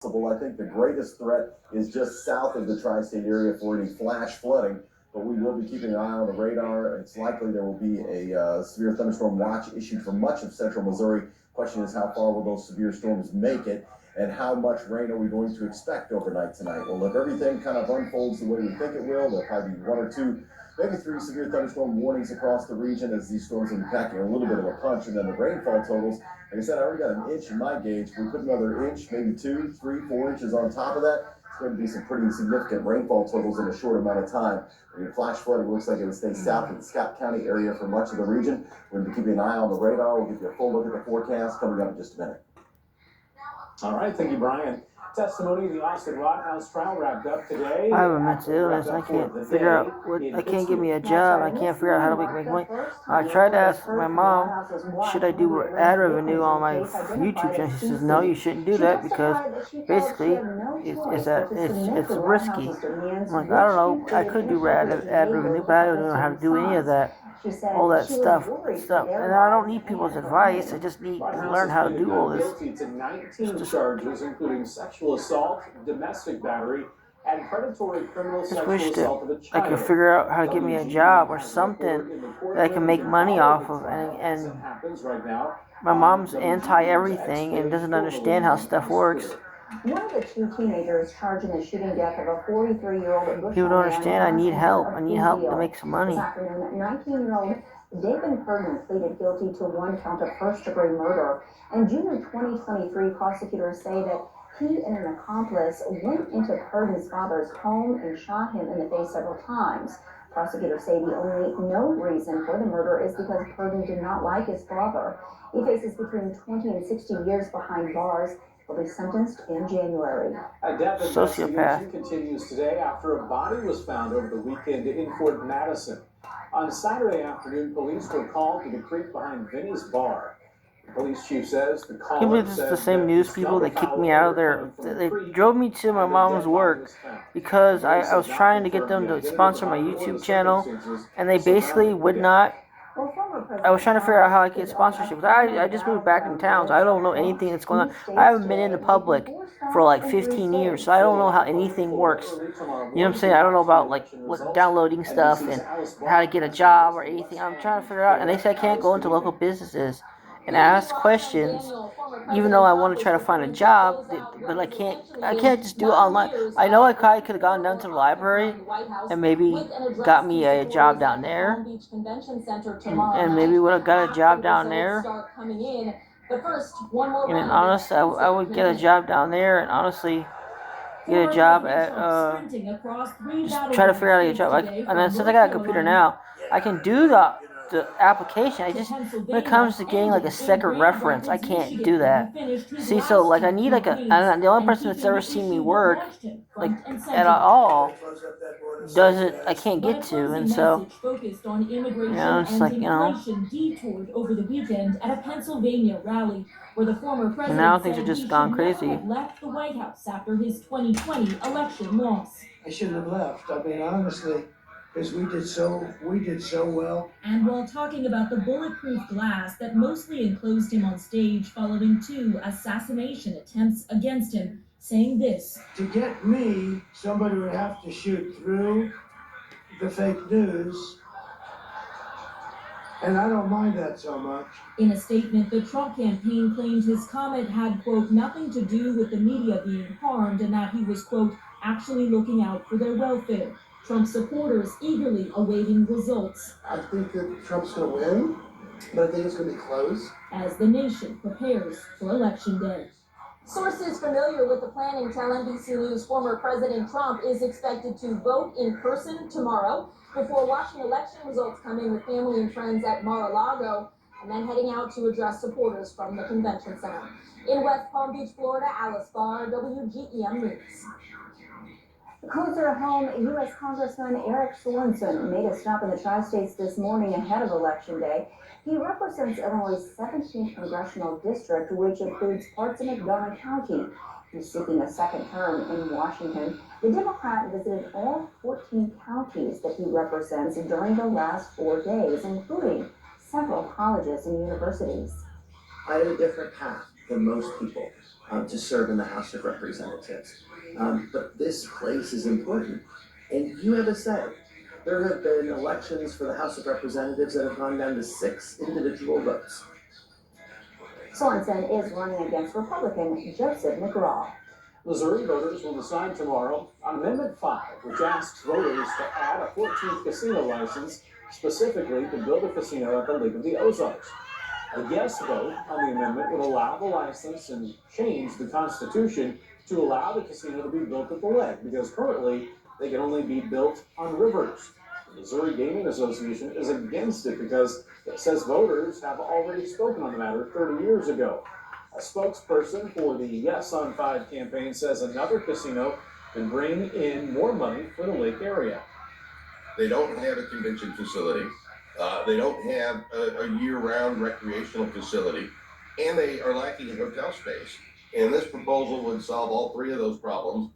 I think the greatest threat is just south of the tri-state area for any flash flooding, but we will be keeping an eye on the radar. It's likely there will be a severe thunderstorm watch issued for much of central Missouri. Question is, how far will those severe storms make it, and how much rain are we going to expect overnight tonight? Well, if everything kind of unfolds the way we think it will, there'll probably be one or two, maybe three severe thunderstorm warnings across the region as these storms will be packing a little bit of a punch. And then the rainfall totals, like I said, I already got an inch in my gauge. If we put another inch, maybe 2, 3, 4 inches on top of that, it's going to be some pretty significant rainfall totals in a short amount of time. Flash flooding looks like it would stay south of the Scott County area for much of the region. We're going to be keeping an eye on the radar. We'll give you a full look at the forecast coming up in just a minute. All right, thank you, Brian. Testimony of the Austin Rothaus trial wrapped up today. I have a mental illness. I can't figure out what. I can't get me a job. I can't figure out how to make money. I tried to ask my mom, should I do ad revenue on my YouTube channel? She says, no, you shouldn't do that because basically it's risky. I'm like, I don't know. I could do ad revenue, but I don't know how to do any of that. All that stuff, and I don't need people's advice. I just need to learn how to do all this. Guilty to 19 charges, including sexual assault, domestic battery, and predatory criminal sexual assault of a child. I could figure out how to get me a job or something that I can make money off of, and my mom's anti everything and doesn't understand how stuff works. One of the two teenagers charged in the shooting death of a 43-year-old People don't understand. I need help. I need help to make some money. This afternoon, 19-year-old David Purdon pleaded guilty to one count of first-degree murder. In June of 2023, prosecutors say that he and an accomplice went into Purdon's father's home and shot him in the face several times. Prosecutors say the only known reason for the murder is because Purdon did not like his father. He faces between 20 and 60 years behind bars. Will be sentenced in January. A death investigation continues today after a body was found over the weekend in Fort Madison. On Saturday afternoon, police were called to the creek behind Vinny's Bar. The police chief says the call. Can you believe this is the same news people that kicked me out of there? They drove me to my mom's work because I was trying to get them to sponsor my YouTube channel, and they basically would not. I was trying to figure out how I could get sponsorship. I just moved back in town, so I don't know anything that's going on. I haven't been in the public for like 15 years, so I don't know how anything works. You know what I'm saying? I don't know about like downloading stuff and how to get a job or anything. I'm trying to figure out, and they say I can't go into local businesses and ask questions, even though I want to try to find a job, but I can't just do it online. I know I probably could have gone down to the library and maybe got me a job down there, and maybe would have got a job down there. And honestly, I would get a job down there, and honestly get a job at just try to figure out a job. And then since I got a computer now, I can do the application. I just, when it comes to getting like a second reference, I can't do that. See, so like I need like the only person that's ever seen me work like at all I can't get to, and so it's like over the weekend at a Pennsylvania rally where the former president now things are just gone crazy. Left the White House after his 2020 election loss. I shouldn't have left. I mean, honestly, because we did so well. And while talking about the bulletproof glass that mostly enclosed him on stage following 2 assassination attempts against him, saying this: to get me, somebody would have to shoot through the fake news, and I don't mind that so much. In a statement, the Trump campaign claimed his comment had, quote, nothing to do with the media being harmed and that he was, quote, actually looking out for their welfare. Trump supporters eagerly awaiting results. I think that Trump's going to win, but I think it's going to be close. As the nation prepares for Election Day. Sources familiar with the planning tell NBC News former President Trump is expected to vote in person tomorrow before watching election results come in with family and friends at Mar-a-Lago and then heading out to address supporters from the convention center. In West Palm Beach, Florida, Alice Barr, WGEM News. Closer to home, U.S. Congressman Eric Sorensen made a stop in the Tri-States this morning ahead of Election Day. He represents Illinois' 17th congressional district, which includes parts of McDonough County. He's seeking a second term in Washington. The Democrat visited all 14 counties that he represents during the last 4 days, including several colleges and universities. I had a different path than most people to serve in the House of Representatives. But this place is important, and you have a say. There have been elections for the House of Representatives that have gone down to 6 individual votes. Sorensen is running against Republican Joseph McGraw. Missouri voters will decide tomorrow on Amendment 5, which asks voters to add a 14th casino license, specifically to build a casino at the Lake of the Ozarks. A yes vote on the amendment would allow the license and change the Constitution to allow the casino to be built at the lake, because currently they can only be built on rivers. The Missouri Gaming Association is against it because it says voters have already spoken on the matter 30 years ago. A spokesperson for the Yes on 5 campaign says another casino can bring in more money for the lake area. They don't have a convention facility. They don't have a year-round recreational facility, and they are lacking in hotel space. And this proposal would solve all 3 of those problems